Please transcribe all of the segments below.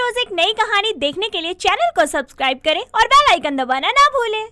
रोज एक नई कहानी देखने के लिए चैनल को सब्सक्राइब करें और बेल आइकन दबाना ना भूलें।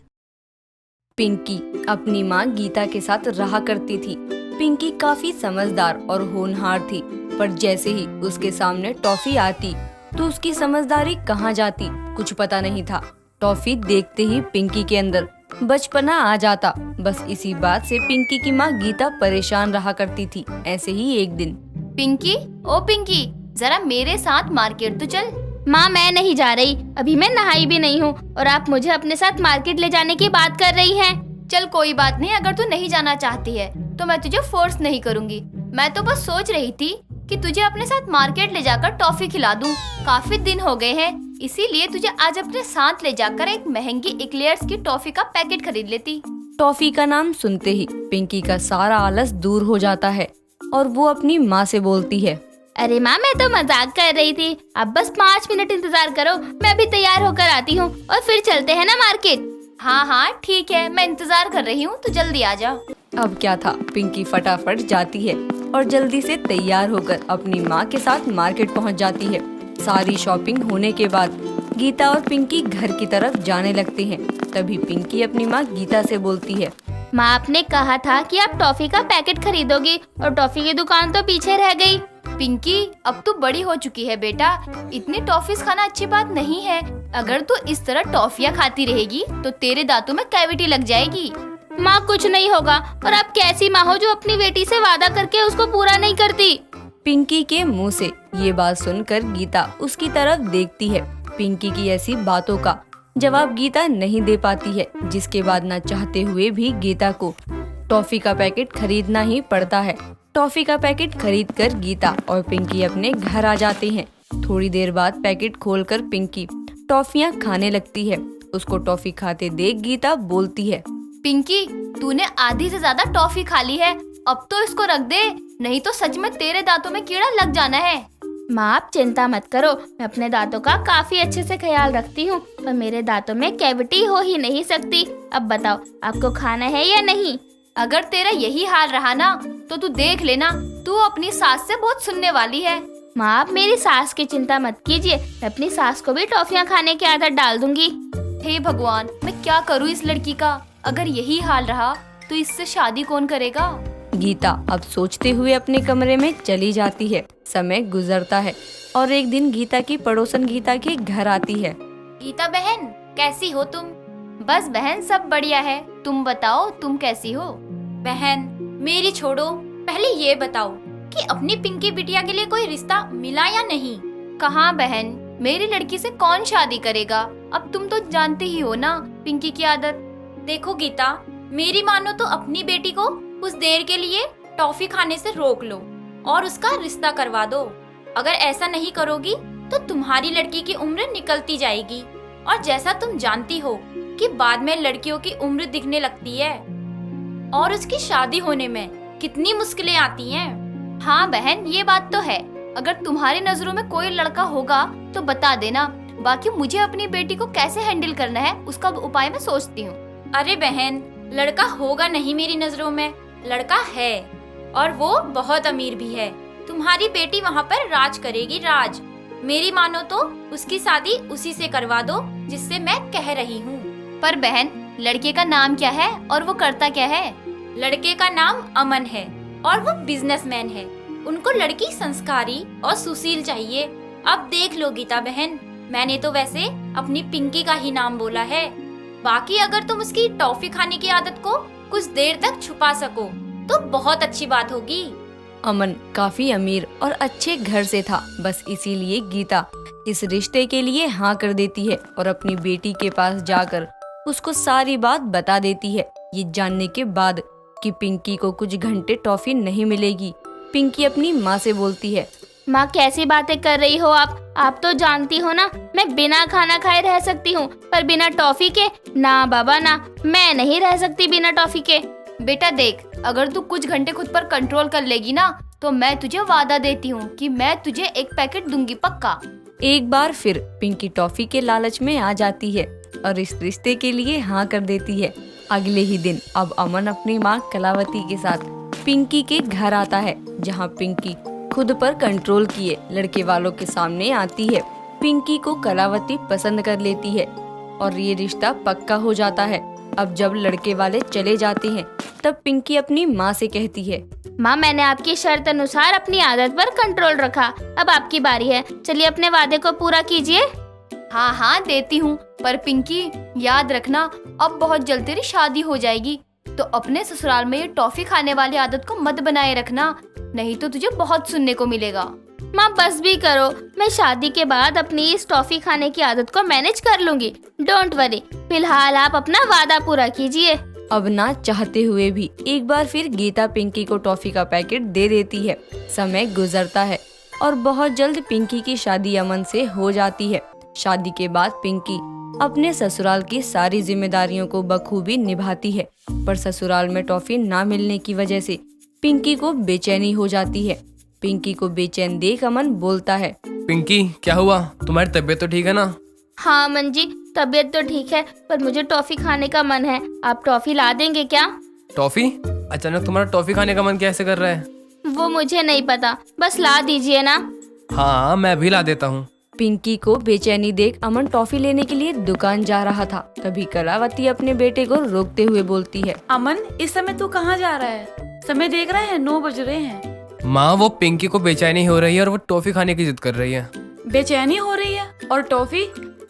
पिंकी अपनी माँ गीता के साथ रहा करती थी। पिंकी काफी समझदार और होनहार थी, पर जैसे ही उसके सामने टॉफी आती तो उसकी समझदारी कहाँ जाती कुछ पता नहीं था। टॉफी देखते ही पिंकी के अंदर बचपना आ जाता। बस इसी बात से पिंकी की माँ गीता परेशान रहा करती थी। ऐसे ही एक दिन, पिंकी, ओ पिंकी, जरा मेरे साथ मार्केट तो चल। माँ, मैं नहीं जा रही, अभी मैं नहाई भी नहीं हूँ और आप मुझे अपने साथ मार्केट ले जाने की बात कर रही हैं। चल कोई बात नहीं, अगर तू नहीं जाना चाहती है तो मैं तुझे फोर्स नहीं करूँगी। मैं तो बस सोच रही थी कि तुझे अपने साथ मार्केट ले जाकर टॉफी खिला दूं। काफी दिन हो गए हैं, इसीलिए तुझे आज अपने साथ ले जाकर एक महंगी एक्लेयर्स की टॉफी का पैकेट खरीद लेती। टॉफी का नाम सुनते ही पिंकी का सारा आलस दूर हो जाता है और वो अपनी माँ से बोलती है, अरे माँ, मैं तो मजाक कर रही थी। अब बस 5 मिनट इंतजार करो, मैं अभी तैयार होकर आती हूँ और फिर चलते हैं ना मार्केट। हाँ हाँ ठीक है, मैं इंतजार कर रही हूँ, तो जल्दी आ जा। अब क्या था, पिंकी फटाफट जाती है और जल्दी से तैयार होकर अपनी माँ के साथ मार्केट पहुँच जाती है। सारी शॉपिंग होने के बाद गीता और पिंकी घर की तरफ जाने लगते हैं। तभी पिंकी अपनी माँ गीता से बोलती है, माँ, आपने कहा था कि आप टॉफी का पैकेट खरीदोगी और टॉफी की दुकान तो पीछे रह गई। पिंकी, अब तू बड़ी हो चुकी है बेटा, इतनी टॉफीज खाना अच्छी बात नहीं है। अगर तू इस तरह टॉफियाँ खाती रहेगी तो तेरे दांतों में कैविटी लग जाएगी। माँ, कुछ नहीं होगा। और आप कैसी माँ हो जो अपनी बेटी से वादा करके उसको पूरा नहीं करती। पिंकी के मुंह से ये बात सुनकर गीता उसकी तरफ देखती है। पिंकी की ऐसी बातों का जवाब गीता नहीं दे पाती है, जिसके बाद न चाहते हुए भी गीता को टॉफी का पैकेट खरीदना ही पड़ता है। टॉफी का पैकेट खरीदकर गीता और पिंकी अपने घर आ जाते हैं। थोड़ी देर बाद पैकेट खोलकर पिंकी टॉफियाँ खाने लगती है। उसको टॉफी खाते देख गीता बोलती है, पिंकी, तूने आधी से ज्यादा टॉफी खा ली है, अब तो इसको रख दे, नहीं तो सच में तेरे दांतों में कीड़ा लग जाना है। माँ, आप चिंता मत करो, मैं अपने दांतों का काफी अच्छे से ख्याल रखती हूँ, पर मेरे दांतों में कैविटी हो ही नहीं सकती। अब बताओ, आपको खाना है या नहीं? अगर तेरा यही हाल रहा ना तो तू देख लेना, तू अपनी सास से बहुत सुनने वाली है। माँ, आप मेरी सास की चिंता मत कीजिए, मैं अपनी सास को भी टॉफियाँ खाने की आदत डाल दूंगी। हे भगवान, मैं क्या करूँ इस लड़की का? अगर यही हाल रहा तो इससे शादी कौन करेगा? गीता अब सोचते हुए अपने कमरे में चली जाती है। समय गुजरता है और एक दिन गीता की पड़ोसन गीता के घर आती है। गीता बहन, कैसी हो तुम? बस बहन, सब बढ़िया है, तुम बताओ, तुम कैसी हो? बहन, मेरी छोड़ो, पहले ये बताओ कि अपनी पिंकी बिटिया के लिए कोई रिश्ता मिला या नहीं? कहाँ बहन, मेरी लड़की से कौन शादी करेगा? अब तुम तो जानती ही हो ना पिंकी की आदत। देखो गीता, मेरी मानो तो अपनी बेटी को कुछ देर के लिए टॉफी खाने से रोक लो और उसका रिश्ता करवा दो। अगर ऐसा नहीं करोगी तो तुम्हारी लड़की की उम्र निकलती जाएगी, और जैसा तुम जानती हो कि बाद में लड़कियों की उम्र दिखने लगती है और उसकी शादी होने में कितनी मुश्किलें आती हैं। हाँ बहन, ये बात तो है। अगर तुम्हारी नजरों में कोई लड़का होगा तो बता देना, बाकी मुझे अपनी बेटी को कैसे हैंडल करना है उसका उपाय मैं सोचती हूँ। अरे बहन, लड़का होगा नहीं मेरी नजरों में, लड़का है, और वो बहुत अमीर भी है। तुम्हारी बेटी वहाँ पर राज करेगी, राज। मेरी मानो तो उसकी शादी उसी से करवा दो जिससे मैं कह रही हूँ। पर बहन, लड़के का नाम क्या है और वो करता क्या है? लड़के का नाम अमन है और वो बिजनेसमैन है। उनको लड़की संस्कारी और सुशील चाहिए। अब देख लो गीता बहन, मैंने तो वैसे अपनी पिंकी का ही नाम बोला है। बाकी अगर तुम उसकी टॉफी खाने की आदत को कुछ देर तक छुपा सको तो बहुत अच्छी बात होगी। अमन काफी अमीर और अच्छे घर से था, बस इसीलिए गीता इस रिश्ते के लिए हाँ कर देती है और अपनी बेटी के पास जाकर उसको सारी बात बता देती है। ये जानने के बाद कि पिंकी को कुछ घंटे टॉफी नहीं मिलेगी, पिंकी अपनी माँ से बोलती है, माँ, कैसी बातें कर रही हो आप तो जानती हो ना मैं बिना खाना खाए रह सकती हूँ, पर बिना टॉफी के ना बाबा ना, मैं नहीं रह सकती बिना टॉफी के। बेटा देख, अगर तू कुछ घंटे खुद पर कंट्रोल कर लेगी ना तो मैं तुझे वादा देती हूँ कि मैं तुझे एक पैकेट दूंगी पक्का। एक बार फिर पिंकी टॉफी के लालच में आ जाती है और इस रिश्ते के लिए हाँ कर देती है। अगले ही दिन अब अमन अपनी माँ कलावती के साथ पिंकी के घर आता है, जहाँ पिंकी खुद पर कंट्रोल किए लड़के वालों के सामने आती है। पिंकी को कलावती पसंद कर लेती है और ये रिश्ता पक्का हो जाता है। अब जब लड़के वाले चले जाते हैं तब पिंकी अपनी माँ से कहती है, माँ, मैंने आपकी शर्त अनुसार अपनी आदत पर कंट्रोल रखा, अब आपकी बारी है, चलिए अपने वादे को पूरा कीजिए। हाँ हाँ देती हूँ, पर पिंकी याद रखना अब बहुत जल्द तेरी शादी हो जाएगी, तो अपने ससुराल में ये टॉफी खाने वाली आदत को मत बनाए रखना, नहीं तो तुझे बहुत सुनने को मिलेगा। माँ बस भी करो, मैं शादी के बाद अपनी इस टॉफी खाने की आदत को मैनेज कर लूंगी, डोंट वरी, फिलहाल आप अपना वादा पूरा कीजिए। अब ना चाहते हुए भी एक बार फिर गीता पिंकी को टॉफी का पैकेट दे देती है। समय गुजरता है और बहुत जल्द पिंकी की शादी अमन से हो जाती है। शादी के बाद पिंकी अपने ससुराल की सारी जिम्मेदारियों को बखूबी निभाती है, पर ससुराल में टॉफी ना मिलने की वजह से पिंकी को बेचैनी हो जाती है। पिंकी को बेचैन देख अमन बोलता है, पिंकी क्या हुआ, तुम्हारी तबीयत तो ठीक है ना? हाँ अमन जी, तबीयत तो ठीक है, पर मुझे टॉफी खाने का मन है, आप टॉफी ला देंगे क्या? टॉफी? अचानक तुम्हारा टॉफी खाने का मन कैसे कर रहा है? वो मुझे नहीं पता, बस ला दीजिए ना। हाँ मैं भी ला देता हूँ। पिंकी को बेचैनी देख अमन टॉफी लेने के लिए दुकान जा रहा था। तभी कलावती अपने बेटे को रोकते हुए बोलती है, अमन, इस समय तू कहाँ जा रहा है? समय देख रहा है, 9 बज रहे हैं। माँ वो पिंकी को बेचैनी हो रही है और वो टॉफी खाने की जिद कर रही है। बेचैनी हो रही है और टॉफी?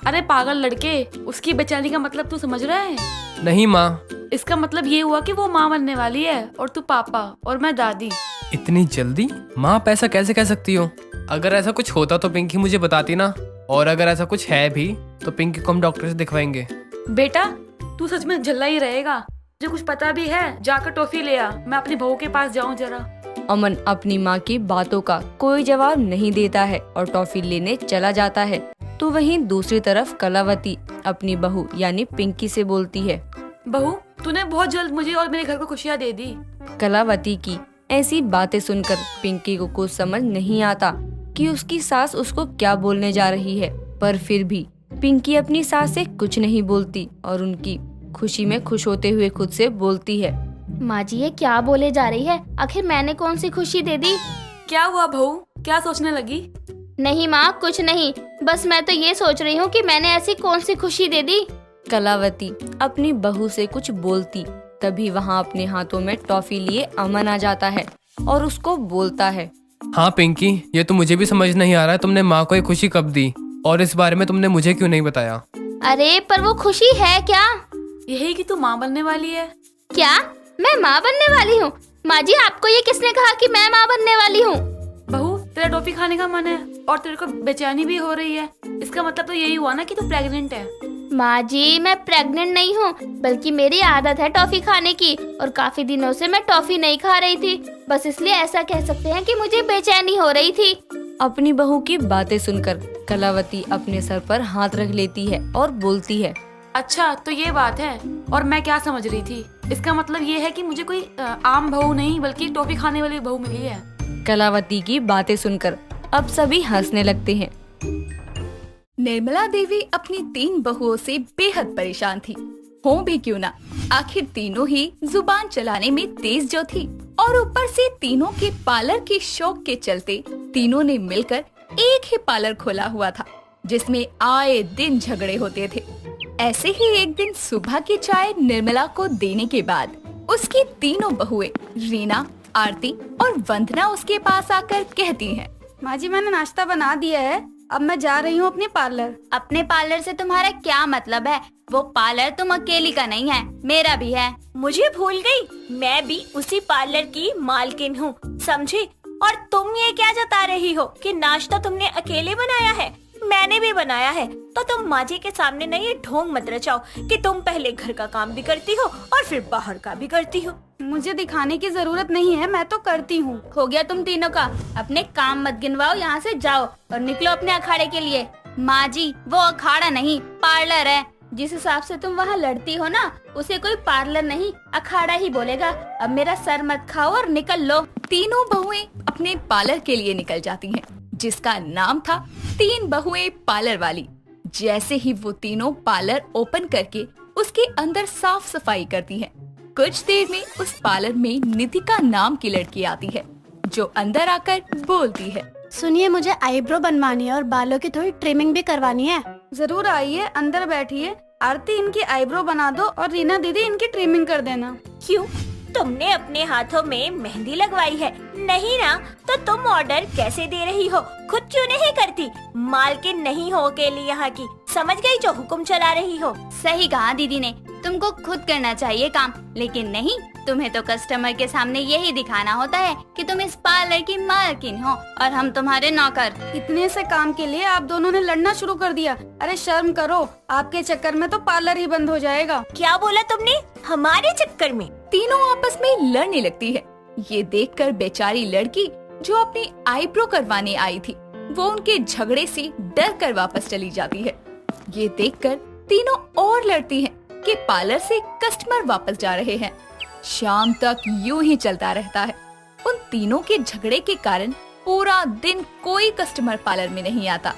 अरे पागल लड़के, उसकी बेचैनी का मतलब तू समझ रहा है? नहीं माँ। इसका मतलब ये हुआ कि वो माँ बनने वाली है और तू पापा और मैं दादी। इतनी जल्दी? माँ आप ऐसा कैसे कह सकती हो? अगर ऐसा कुछ होता तो पिंकी मुझे बताती ना, और अगर ऐसा कुछ है भी तो पिंकी को हम डॉक्टर से दिखवाएंगे। बेटा तू सच में झल्ला ही रहेगा, जो कुछ पता भी है जाकर टॉफी ले आ, मैं अपनी बहू के पास जाऊँ जरा। अमन अपनी माँ की बातों का कोई जवाब नहीं देता है और टॉफी लेने चला जाता है। तो वहीं दूसरी तरफ कलावती अपनी बहू यानी पिंकी से बोलती है, बहू तूने बहुत जल्द मुझे और मेरे घर को खुशियाँ दे दी। कलावती की ऐसी बातें सुनकर पिंकी को कुछ समझ नहीं आता कि उसकी सास उसको क्या बोलने जा रही है, पर फिर भी पिंकी अपनी सास से कुछ नहीं बोलती और उनकी खुशी में खुश होते हुए खुद से बोलती है, माँ जी ये क्या बोले जा रही है, आखिर मैंने कौन सी खुशी दे दी? क्या हुआ बहू, क्या सोचने लगी? नहीं माँ कुछ नहीं, बस मैं तो ये सोच रही हूँ कि मैंने ऐसी कौन सी खुशी दे दी। कलावती अपनी बहू से कुछ बोलती तभी वहाँ अपने हाथों में टॉफी लिए अमन आ जाता है और उसको बोलता है, हाँ पिंकी ये तो मुझे भी समझ नहीं आ रहा है, तुमने माँ को ये खुशी कब दी और इस बारे में तुमने मुझे क्यों नहीं बताया? अरे पर वो खुशी है क्या? यही कि तू माँ बनने वाली है। क्या मैं माँ बनने वाली हूँ? माँ जी आपको ये किसने कहा कि मैं माँ बनने वाली हूँ? बहू तेरा टॉफी खाने का मन है और तेरे को बेचैनी भी हो रही है, इसका मतलब तो यही हुआ ना कि तू प्रेग्नेंट है। माँ जी मैं प्रेग्नेंट नहीं हूँ, बल्कि मेरी आदत है टॉफी खाने की और काफी दिनों से मैं टॉफी नहीं खा रही थी, बस इसलिए ऐसा कह सकते हैं कि मुझे बेचैनी हो रही थी। अपनी बहू की बातें सुनकर कलावती अपने सर पर हाथ रख लेती है और बोलती है, अच्छा तो ये बात है, और मैं क्या समझ रही थी, इसका मतलब ये है कि मुझे कोई आम बहू नहीं बल्कि टॉफी खाने वाली बहू मिली है। कलावती की बातें सुनकर अब सभी हंसने लगते हैं। निर्मला देवी अपनी 3 बहुओं से बेहद परेशान थी, हो भी क्यों ना, आखिर तीनों ही जुबान चलाने में तेज जो थी और ऊपर से तीनों के पार्लर के शौक के चलते तीनों ने मिलकर एक ही पार्लर खोला हुआ था, जिसमें आए दिन झगड़े होते थे। ऐसे ही एक दिन सुबह की चाय निर्मला को देने के बाद उसकी तीनों बहुएं रीना, आरती और वंदना उसके पास आकर कहती हैं, माँ जी मैंने नाश्ता बना दिया है, अब मैं जा रही हूँ अपने पार्लर। अपने पार्लर से तुम्हारा क्या मतलब है? वो पार्लर तुम अकेली का नहीं है, मेरा भी है। मुझे भूल गई, मैं भी उसी पार्लर की मालकिन हूँ, समझी? और तुम ये क्या जता रही हो कि नाश्ता तुमने अकेले बनाया है? मैंने भी बनाया है, तो तुम माँ जी के सामने न ये ढोंग मत रचाओ कि तुम पहले घर का काम भी करती हो और फिर बाहर का भी करती हो। मुझे दिखाने की जरूरत नहीं है, मैं तो करती हूँ। हो गया तुम तीनों का, अपने काम मत गिनवाओ, यहाँ से जाओ और निकलो अपने अखाड़े के लिए। माँ जी वो अखाड़ा नहीं पार्लर है, जिस हिसाब से तुम वहाँ लड़ती हो ना, उसे कोई पार्लर नहीं अखाड़ा ही बोलेगा। अब मेरा सर मत खाओ और निकल लो। तीनों बहुएं अपने पार्लर के लिए निकल जाती हैं, जिसका नाम था 3 बहुएं पार्लर वाली। जैसे ही वो तीनों पार्लर ओपन करके उसके अंदर साफ सफाई करती हैं, कुछ देर में उस पार्लर में नितिका नाम की लड़की आती है, जो अंदर आकर बोलती है, सुनिए, मुझे आईब्रो बनवानी है और बालों की थोड़ी ट्रिमिंग भी करवानी है। जरूर आइए, अंदर बैठिए। आरती इनकी आईब्रो बना दो और रीना दीदी इनकी ट्रिमिंग कर देना। क्यों, तुमने अपने हाथों में मेहंदी लगवाई है? नहीं ना, तो तुम ऑर्डर कैसे दे रही हो? खुद क्यों नहीं करती? मालकिन नहीं हो अकेली यहाँ की, समझ गई जो हुक्म चला रही हो। सही कहा दीदी ने, तुमको खुद करना चाहिए काम, लेकिन नहीं, तुम्हें तो कस्टमर के सामने यही दिखाना होता है कि तुम इस पार्लर की मालकिन हो और हम तुम्हारे नौकर। इतने से काम के लिए आप दोनों ने लड़ना शुरू कर दिया। अरे शर्म करो, आपके चक्कर में तो पार्लर ही बंद हो जाएगा। क्या बोला तुमने? हमारे चक्कर में? तीनों आपस में लड़ने लगती है। ये देखकर बेचारी लड़की जो अपनी आईब्रो करवाने आई थी, वो उनके झगड़े से डर कर वापस चली जाती है। ये देखकर तीनों और लड़ती हैं कि पार्लर से कस्टमर वापस जा रहे हैं। शाम तक यूं ही चलता रहता है। उन तीनों के झगड़े के कारण पूरा दिन कोई कस्टमर पार्लर में नहीं आता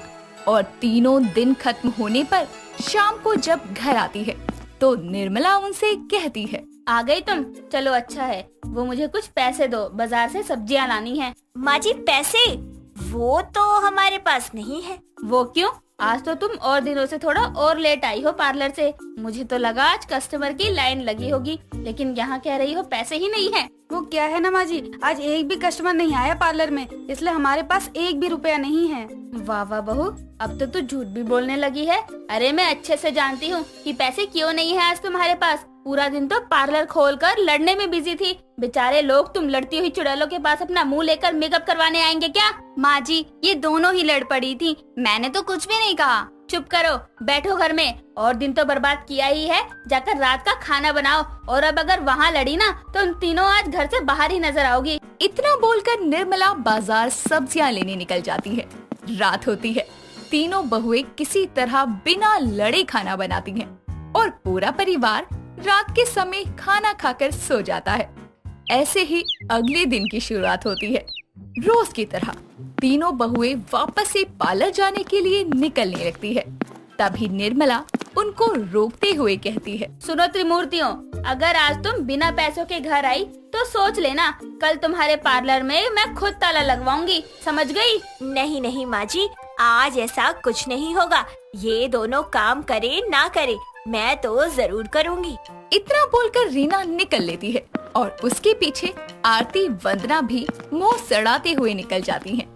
और तीनों दिन खत्म होने पर शाम को जब घर आती है तो निर्मला उनसे कहती है, आ गई तुम? चलो अच्छा है, वो मुझे कुछ पैसे दो, बाजार से सब्जियां लानी है। माँ जी पैसे? वो तो हमारे पास नहीं है। वो क्यों? आज तो तुम और दिनों से थोड़ा और लेट आई हो पार्लर से। मुझे तो लगा आज कस्टमर की लाइन लगी होगी, लेकिन यहाँ कह रही हो पैसे ही नहीं है। वो क्या है ना माँ जी, आज एक भी कस्टमर नहीं आया पार्लर में, इसलिए हमारे पास एक भी रुपया नहीं है। वाह वाह बहू, अब तो तू झूठ भी बोलने लगी है। अरे मैं अच्छे से जानती हूँ कि पैसे क्यों नहीं है आज तुम्हारे पास। पूरा दिन तो पार्लर खोलकर लड़ने में बिजी थी। बेचारे लोग तुम लड़ती हुई चुड़ैलों के पास अपना मुंह लेकर मेकअप करवाने आएंगे क्या? माँ जी, ये दोनों ही लड़ पड़ी थी, मैंने तो कुछ भी नहीं कहा। चुप करो, बैठो घर में। और दिन तो बर्बाद किया ही है, जाकर रात का खाना बनाओ। और अब अगर वहाँ लड़ी ना तो उन तीनों आज घर से बाहर ही नजर आओगी। इतना बोलकर निर्मला बाजार सब्जियां लेने निकल जाती है। रात होती है, तीनों बहुएं किसी तरह बिना लड़े खाना बनाती हैं और पूरा परिवार रात के समय खाना खाकर सो जाता है। ऐसे ही अगले दिन की शुरुआत होती है। रोज की तरह तीनों बहुएं वापस से पार्लर जाने के लिए निकलने लगती है। तभी निर्मला उनको रोकते हुए कहती है, सुनो त्रिमूर्तियों, अगर आज तुम बिना पैसों के घर आई तो सोच लेना, कल तुम्हारे पार्लर में मैं खुद ताला लगवाऊंगी, समझ गई? नहीं नहीं माँ जी, आज ऐसा कुछ नहीं होगा। ये दोनों काम करे ना करे, मैं तो जरूर करूँगी। इतना बोलकर रीना निकल लेती है और उसके पीछे आरती वंदना भी मुंह सड़ाते हुए निकल जाती हैं।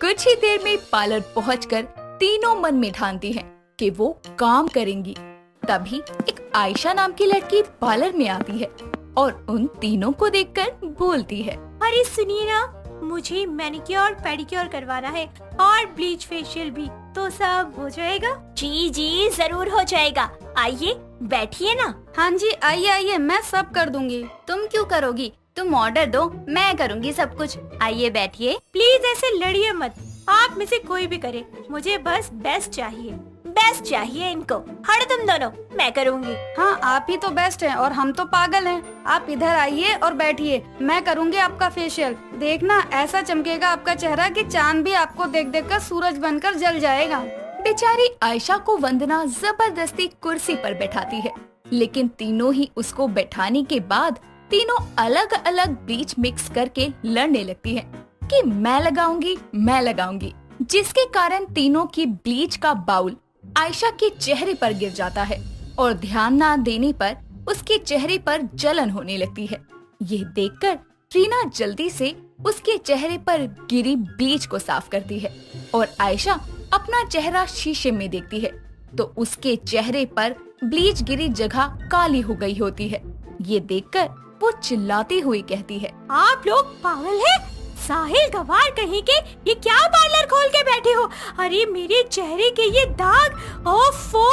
कुछ ही देर में पार्लर पहुंचकर तीनों मन में ठानती हैं कि वो काम करेंगी। तभी एक आयशा नाम की लड़की पार्लर में आती है और उन तीनों को देखकर बोलती है, अरे सुनिए ना, मुझे मैनिक्योर पेडिक्योर करवाना है और ब्लीच फेशियल भी, तो सब हो जाएगा? जी जी जरूर हो जाएगा, आइए बैठिए ना। हाँ जी आइए आइए, मैं सब कर दूंगी। तुम क्यों करोगी? तुम ऑर्डर दो, मैं करूँगी सब कुछ। आइए बैठिए। प्लीज ऐसे लड़िए मत, आप में से कोई भी करे, मुझे बस बेस्ट चाहिए, बेस्ट चाहिए इनको। हट तुम दोनों, मैं करूँगी। हाँ आप ही तो बेस्ट हैं और हम तो पागल हैं। आप इधर आइए और बैठिए, मैं करूँगी आपका फेशियल। देखना ऐसा चमकेगा आपका चेहरा कि चांद भी आपको देख देख कर सूरज बनकर जल जाएगा। बेचारी आयशा को वंदना जबरदस्ती कुर्सी पर बैठाती है, लेकिन तीनों ही उसको बैठाने के बाद तीनों अलग अलग ब्लीच मिक्स करके लड़ने लगती हैं कि मैं लगाऊंगी, जिसके कारण तीनों की ब्लीच का बाउल आयशा के चेहरे पर गिर जाता है और ध्यान न देने पर उसके चेहरे पर जलन होने लगती है। ये देखकर रीना जल्दी से उसके चेहरे पर गिरी ब्लीच को साफ करती है और आयशा अपना चेहरा शीशे में देखती है तो उसके चेहरे पर ब्लीच गिरी जगह काली हो गई होती है। ये देखकर वो चिल्लाती हुई कहती है, आप लोग पागल हैं? साहिल गवार कहीं के, ये क्या पार्लर खोल के बैठे हो? अरे मेरे चेहरे के ये दाग, ओफो,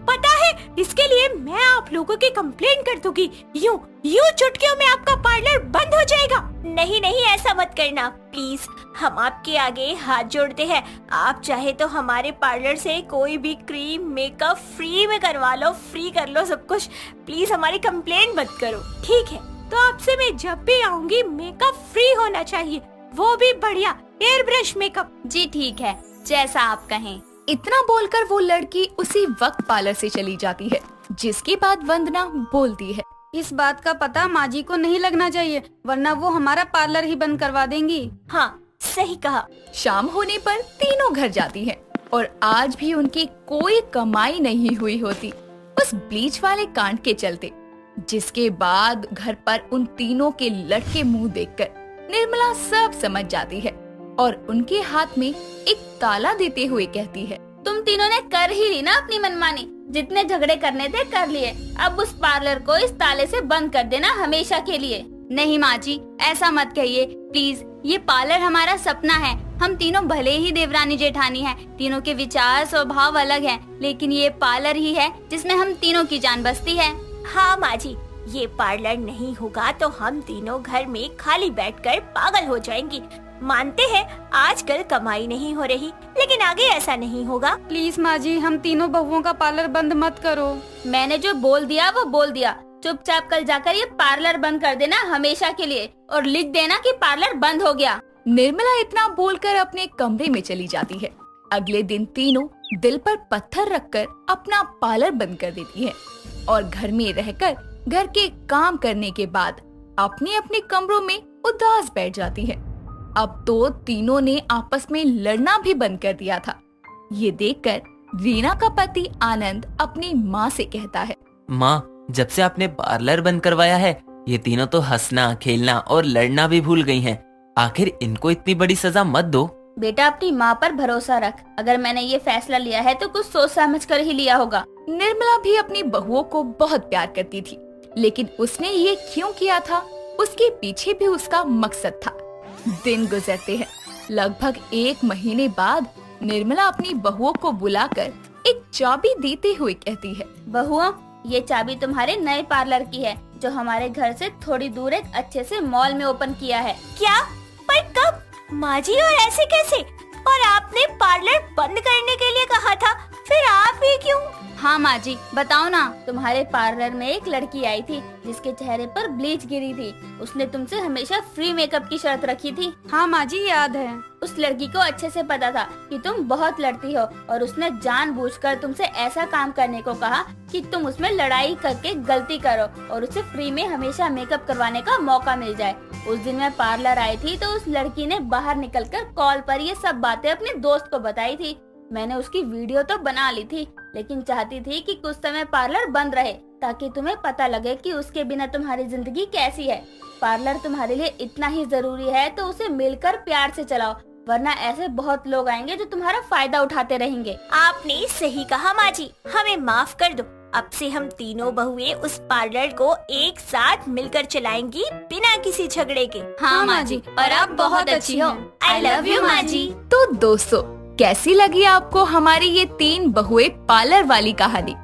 पता है इसके लिए मैं आप लोगों की कंप्लेंट कर दूंगी। यूं चुटकियों में आपका पार्लर बंद हो जाएगा। नहीं नहीं ऐसा मत करना प्लीज, हम आपके आगे हाथ जोड़ते हैं। आप चाहे तो हमारे पार्लर से कोई भी क्रीम मेकअप फ्री में करवा लो, फ्री कर लो सब कुछ। प्लीज हमारी कंप्लेंट मत करो, ठीक है? तो आपसे मैं जब भी आऊंगी मेकअप फ्री होना चाहिए, वो भी बढ़िया एयर ब्रश मेकअप। जी ठीक है, जैसा आप कहें। इतना बोलकर वो लड़की उसी वक्त पार्लर से चली जाती है, जिसके बाद वंदना बोलती है, इस बात का पता माँ जी को नहीं लगना चाहिए, वरना वो हमारा पार्लर ही बंद करवा देंगी। हाँ सही कहा। शाम होने पर तीनों घर जाती हैं और आज भी उनकी कोई कमाई नहीं हुई होती उस ब्लीच वाले कांड के चलते, जिसके बाद घर पर उन तीनों के लटके मुंह देखकर निर्मला सब समझ जाती है और उनके हाथ में एक ताला देते हुए कहती है, तुम तीनों ने कर ही ली ना अपनी मनमानी। जितने झगड़े करने थे कर लिए। अब उस पार्लर को इस ताले से बंद कर देना हमेशा के लिए। नहीं माँ जी, ऐसा मत कहिए प्लीज। ये पार्लर हमारा सपना है। हम तीनों भले ही देवरानी जेठानी हैं, तीनों के विचार स्वभाव अलग हैं, लेकिन ये पार्लर ही है जिसमें हम तीनों की जान बसती है। हाँ माँ जी, ये पार्लर नहीं होगा तो हम तीनों घर में खाली बैठकर पागल हो जाएंगी। मानते हैं आजकल कमाई नहीं हो रही, लेकिन आगे ऐसा नहीं होगा। प्लीज माँ जी, हम तीनों बहुओं का पार्लर बंद मत करो। मैंने जो बोल दिया वो बोल दिया। चुपचाप कल जाकर ये पार्लर बंद कर देना हमेशा के लिए और लिख देना कि पार्लर बंद हो गया। निर्मला इतना बोलकर अपने कमरे में चली जाती है। अगले दिन तीनों दिल पर पत्थर रखकर अपना पार्लर बंद कर देती है और घर में रहकर घर के काम करने के बाद अपने अपने कमरों में उदास बैठ जाती है। अब तो तीनों ने आपस में लड़ना भी बंद कर दिया था। ये देखकर रीना का पति आनंद अपनी माँ से कहता है, माँ, जब से आपने पार्लर बंद करवाया है ये तीनों तो हंसना, खेलना और लड़ना भी भूल गई हैं। आखिर इनको इतनी बड़ी सजा मत दो। बेटा, अपनी माँ पर भरोसा रख। अगर मैंने ये फैसला लिया है तो कुछ सोच समझ कर ही लिया होगा। निर्मला भी अपनी बहुओं को बहुत प्यार करती थी, लेकिन उसने ये क्यों किया था, उसके पीछे भी उसका मकसद था। दिन गुजरते हैं। लगभग 1 महीने बाद निर्मला अपनी बहुओं को बुलाकर एक चाबी देते हुए कहती है, बहुओं, ये चाबी तुम्हारे नए पार्लर की है जो हमारे घर से थोड़ी दूर एक अच्छे से मॉल में ओपन किया है। क्या? पर कब? माँ जी, और ऐसे कैसे? और आपने पार्लर बंद करने के लिए कहा था, फिर आप ही क्यों? हाँ माँ जी, बताओ ना। तुम्हारे पार्लर में एक लड़की आई थी जिसके चेहरे पर ब्लीच गिरी थी। उसने तुमसे हमेशा फ्री मेकअप की शर्त रखी थी। हाँ माँ जी, याद है। उस लड़की को अच्छे से पता था कि तुम बहुत लड़ती हो और उसने जानबूझकर तुमसे ऐसा काम करने को कहा कि तुम उसमें लड़ाई करके गलती करो और उसे फ्री में हमेशा मेकअप करवाने का मौका मिल जाए। उस दिन मैं पार्लर आई थी तो उस लड़की ने बाहर निकलकर कॉल पर ये सब बातें अपने दोस्त को बताई थी। मैंने उसकी वीडियो तो बना ली थी, लेकिन चाहती थी कि कुछ समय पार्लर बंद रहे ताकि तुम्हें पता लगे कि उसके बिना तुम्हारी जिंदगी कैसी है। पार्लर तुम्हारे लिए इतना ही जरूरी है तो उसे मिलकर प्यार से चलाओ, वरना ऐसे बहुत लोग आएंगे जो तुम्हारा फायदा उठाते रहेंगे। आपने सही कहा माँ जी, हमें माफ कर दो। अब से हम तीनों बहुएं उस पार्लर को एक साथ मिलकर चलाएंगी बिना किसी झगड़े के। हाँ माँ जी, और आप बहुत अच्छी हो। आई लव यू माँ जी। तो दोस्तों, कैसी लगी आपको हमारी ये 3 बहुएं पार्लर वाली कहानी?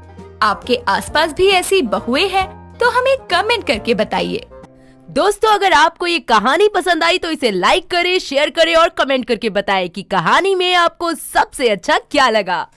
आपके आसपास भी ऐसी बहुएं हैं तो हमें कमेंट करके बताइए। दोस्तों, अगर आपको ये कहानी पसंद आई तो इसे लाइक करें, शेयर करें और कमेंट करके बताएं कि कहानी में आपको सबसे अच्छा क्या लगा।